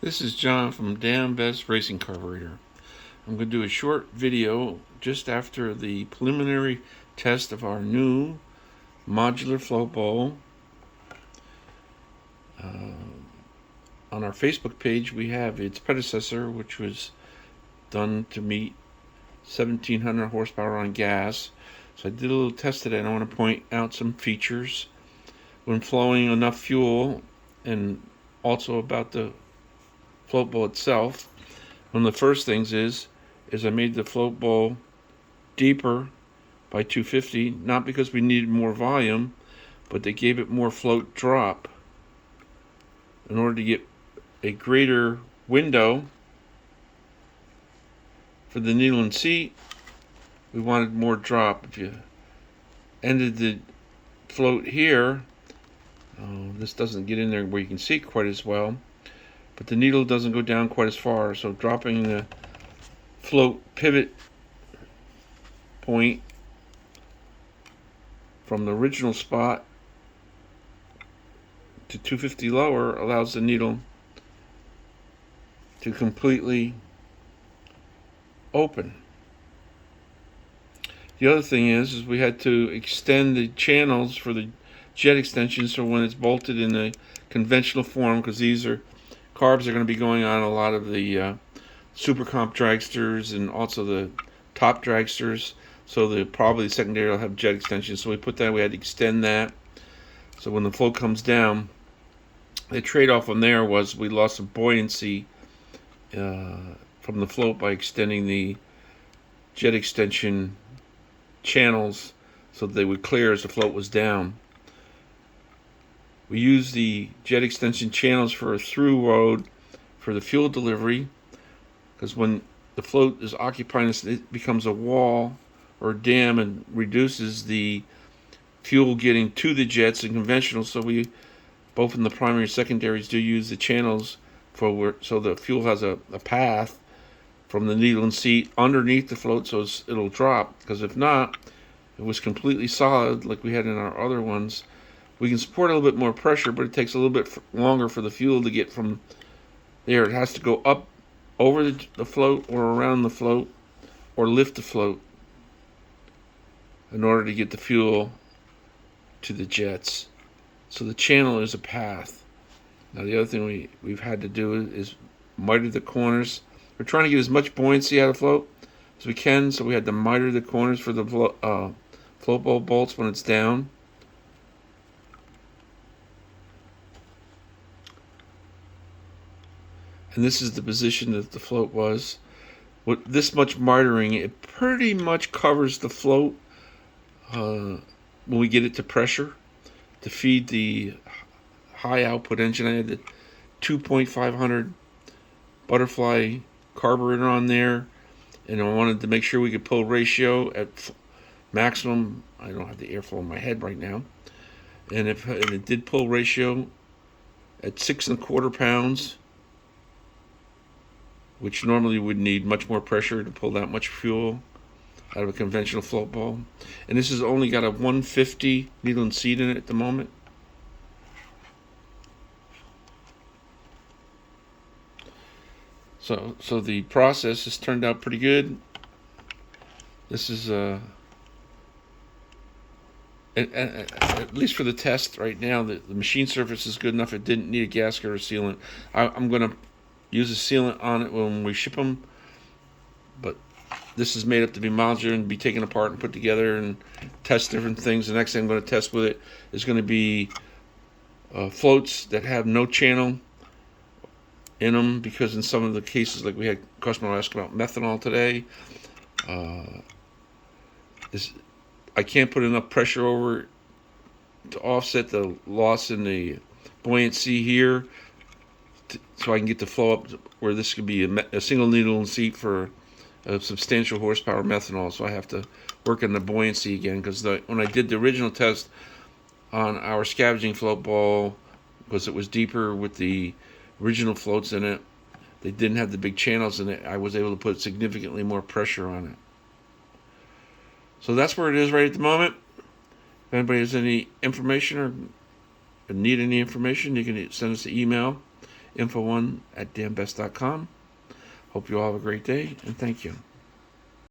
This is John from Damn Best Racing Carburetor. I'm going to do a short video just after the preliminary test of our new modular float bowl. On our Facebook page we have its predecessor, which was done to meet 1700 horsepower on gas. So I did a little test today and I want to point out some features when flowing enough fuel, and also about the float bowl itself. One of the first things is I made the float bowl deeper by 250, not because we needed more volume, but they gave it more float drop. In order to get a greater window for the needle and seat, we wanted more drop. If you ended the float here, this doesn't get in there where you can see quite as well, but the needle doesn't go down quite as far, so dropping the float pivot point from the original spot to 250 lower allows the needle to completely open. The other thing is we had to extend the channels for the jet extension, so when it's bolted in the conventional form, because these are carbs are going to be going on a lot of the super comp dragsters and also the top dragsters, so the probably secondary will have jet extensions. So we had to extend that, so when the float comes down, the trade-off on there was we lost some buoyancy from the float by extending the jet extension channels so that they would clear as the float was down. We use the jet extension channels for a through road for the fuel delivery, because when the float is occupying this, it becomes a wall or a dam and reduces the fuel getting to the jets and conventional. So we, both in the primary and secondaries, do use the channels so the fuel has a path from the needle and seat underneath the float, so it'll drop. Because if not, if it was completely solid like we had in our other ones, we can support a little bit more pressure, but it takes a little bit longer for the fuel to get from there. It has to go up over the float or around the float or lift the float in order to get the fuel to the jets. So the channel is a path. Now the other thing we've had to do is miter the corners. We're trying to get as much buoyancy out of the float as we can, so we had to miter the corners for the float bowl bolts when it's down. And this is the position that the float was. With this much mitering, it pretty much covers the float when we get it to pressure to feed the high output engine. I had the 2.500 butterfly carburetor on there, and I wanted to make sure we could pull ratio at maximum. I don't have the airflow in my head right now, and it did pull ratio at 6.25 pounds, which normally would need much more pressure to pull that much fuel out of a conventional float bowl. And this has only got a 150 needle and seat in it at the moment. So the process has turned out pretty good. This is at least for the test right now, the machine surface is good enough. It didn't need a gasket or a sealant. I'm going to use a sealant on it when we ship them, but this is made up to be modular and be taken apart and put together and test different things. The next thing I'm going to test with it is going to be floats that have no channel in them, because in some of the cases, like we had a customer ask about methanol today, I can't put enough pressure over it to offset the loss in the buoyancy here, so I can get the flow up where this could be a single needle and seat for a substantial horsepower methanol. So I have to work on the buoyancy again, because when I did the original test on our scavenging float bowl, because it was deeper with the original floats in it, they didn't have the big channels in it, I was able to put significantly more pressure on it. So that's where it is right at the moment. If anybody has any information or need any information, you can send us an email, info1@danbest.com. Hope you all have a great day, and thank you.